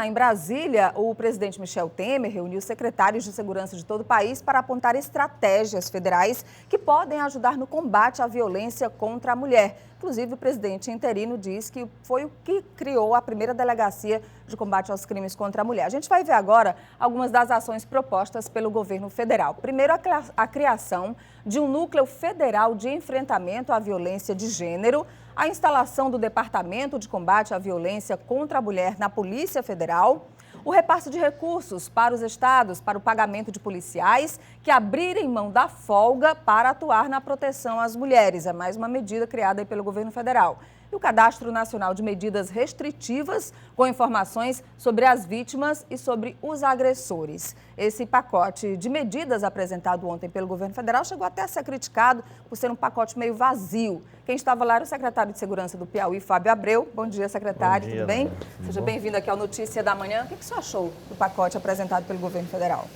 lá em Brasília, o presidente Michel Temer reuniu secretários de segurança de todo o país para apontar estratégias federais que podem ajudar no combate à violência contra a mulher. Inclusive, o presidente interino diz que foi o que criou a primeira delegacia de combate aos crimes contra a mulher. A gente vai ver agora algumas das ações propostas pelo governo federal. Primeiro, a criação de um núcleo federal de enfrentamento à violência de gênero, a instalação do Departamento de Combate à Violência contra a Mulher na Polícia Federal, o repasse de recursos para os estados para o pagamento de policiais que abrirem mão da folga para atuar na proteção às mulheres. É mais uma medida criada pelo governo federal. E o Cadastro Nacional de Medidas Restritivas, com informações sobre as vítimas e sobre os agressores. Esse pacote de medidas apresentado ontem pelo governo federal chegou até a ser criticado por ser um pacote meio vazio. Quem estava lá era o secretário de Segurança do Piauí, Fábio Abreu. Bom dia, secretário. Bom dia, tudo bem? Ana. Seja bem-vindo aqui ao Notícia da Manhã. O que o senhor achou do pacote apresentado pelo governo federal?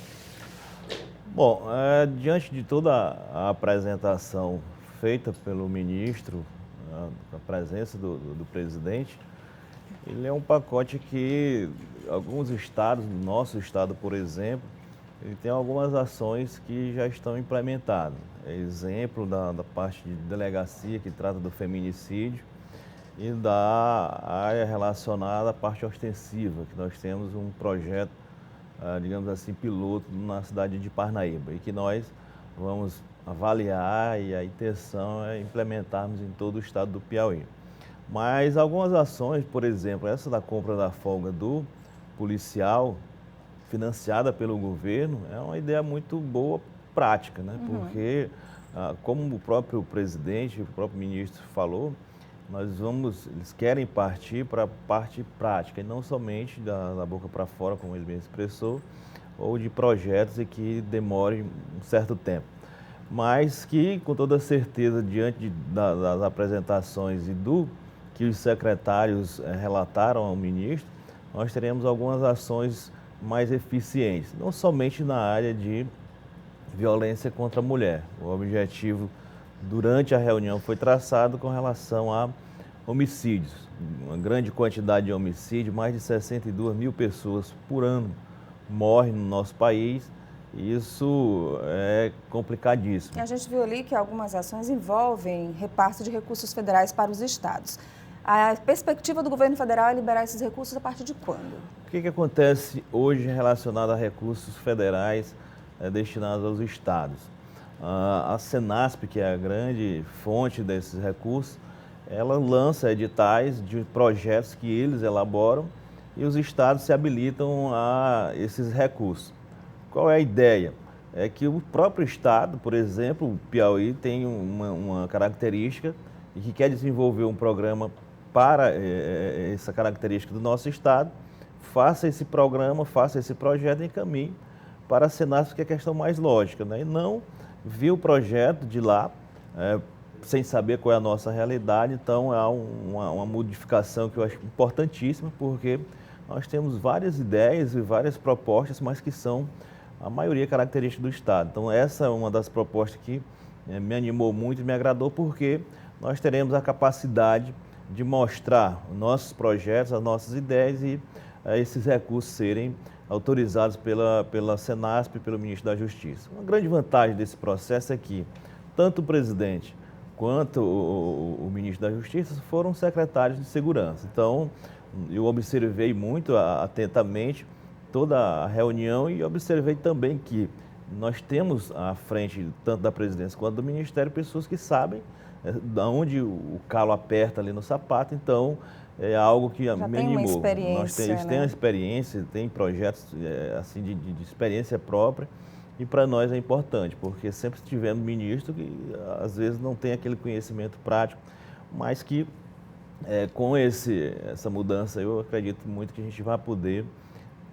Bom, diante de toda a apresentação feita pelo ministro, a presença do presidente, ele é um pacote que alguns estados, no nosso estado, por exemplo, ele tem algumas ações que já estão implementadas. Exemplo da parte de delegacia que trata do feminicídio e da área relacionada à parte ostensiva, que nós temos um projeto, digamos assim, piloto na cidade de Parnaíba e que nós vamos avaliar e a intenção é implementarmos em todo o estado do Piauí. Mas algumas ações, por exemplo, essa da compra da folga do policial, financiada pelo governo, é uma ideia muito boa, prática, né? Porque, como o próprio presidente, o próprio ministro falou, eles querem partir para a parte prática e não somente da boca para fora, como ele bem expressou, ou de projetos e que demorem um certo tempo. Mas que, com toda certeza, diante das apresentações e do que os secretários relataram ao ministro, nós teremos algumas ações mais eficientes, não somente na área de violência contra a mulher. O objetivo, durante a reunião, foi traçado com relação a homicídios. Uma grande quantidade de homicídios, mais de 62 mil pessoas por ano morrem no nosso país. Isso é complicadíssimo. E a gente viu ali que algumas ações envolvem repasse de recursos federais para os estados. A perspectiva do governo federal é liberar esses recursos a partir de quando? O que acontece hoje relacionado a recursos federais destinados aos estados? A Senasp, que é a grande fonte desses recursos, ela lança editais de projetos que eles elaboram e os estados se habilitam a esses recursos. Qual é a ideia? É que o próprio estado, por exemplo, o Piauí tem uma característica e que quer desenvolver um programa para essa característica do nosso estado, faça esse programa, faça esse projeto e encaminhe para a Senasp, que é a questão mais lógica, né? E não vir o projeto de lá, sem saber qual é a nossa realidade. Então, há uma modificação que eu acho importantíssima, porque nós temos várias ideias e várias propostas, mas que são a maioria característica do estado. Então, essa é uma das propostas que me animou muito e me agradou, porque nós teremos a capacidade de mostrar os nossos projetos, as nossas ideias e esses recursos serem autorizados pela Senasp e pelo ministro da Justiça. Uma grande vantagem desse processo é que tanto o presidente quanto o ministro da Justiça foram secretários de segurança. Então, eu observei muito atentamente toda a reunião e observei também que nós temos à frente, tanto da presidência quanto do ministério, pessoas que sabem de onde o calo aperta ali no sapato. Então, é algo que já me tem animou. Uma experiência, eles têm uma experiência, têm projetos assim de experiência própria, e para nós é importante, porque sempre tivemos ministro que às vezes não tem aquele conhecimento prático, mas que com essa mudança eu acredito muito que a gente vai poder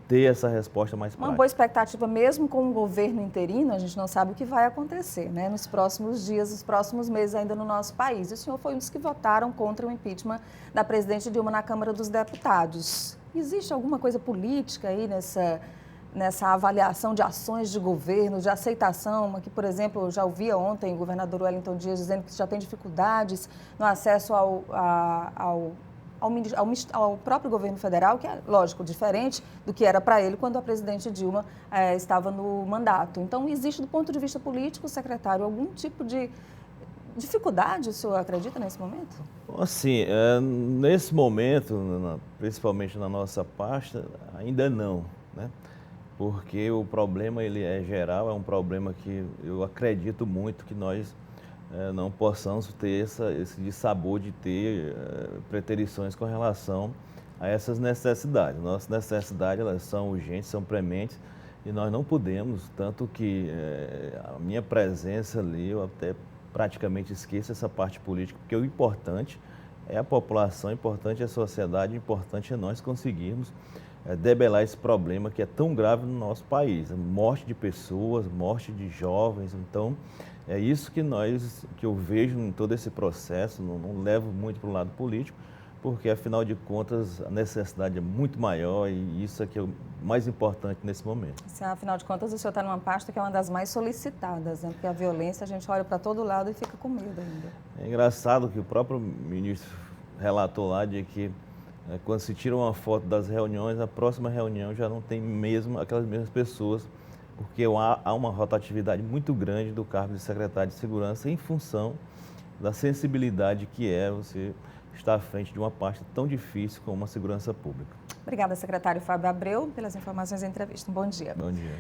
ter essa resposta mais prática. Uma boa expectativa, mesmo com o governo interino, a gente não sabe o que vai acontecer, né? Nos próximos dias, nos próximos meses ainda no nosso país. E o senhor foi um dos que votaram contra o impeachment da presidente Dilma na Câmara dos Deputados. Existe alguma coisa política aí nessa avaliação de ações de governo, de aceitação? Que, por exemplo, eu já ouvia ontem o governador Wellington Dias dizendo que já tem dificuldades no acesso ao ao próprio governo federal, que é, lógico, diferente do que era para ele quando a presidente Dilma estava no mandato. Então, existe, do ponto de vista político, secretário, algum tipo de dificuldade, o senhor acredita nesse momento? Assim, nesse momento, principalmente na nossa pasta, ainda não, né? Porque o problema ele é geral, é um problema que eu acredito muito que nós não possamos ter esse dissabor de ter preterições com relação a essas necessidades. Nossas necessidades elas são urgentes, são prementes e nós não podemos, tanto que a minha presença ali, eu até praticamente esqueço essa parte política, porque o importante é a população, o importante é a sociedade, o importante é nós conseguirmos debelar esse problema que é tão grave no nosso país, morte de pessoas, morte de jovens. Então é isso que eu vejo em todo esse processo. Não levo muito para o lado político, porque afinal de contas a necessidade é muito maior e isso é que é o mais importante nesse momento. Afinal de contas, o senhor está numa pasta que é uma das mais solicitadas, né? Porque a violência a gente olha para todo lado e fica com medo ainda. É engraçado que o próprio ministro relatou lá de que quando se tira uma foto das reuniões, a próxima reunião já não tem mesmo aquelas mesmas pessoas, porque há uma rotatividade muito grande do cargo de secretário de Segurança em função da sensibilidade que é você estar à frente de uma pasta tão difícil como a segurança pública. Obrigada, secretário Fábio Abreu, pelas informações da entrevista. Um bom dia. Bom dia.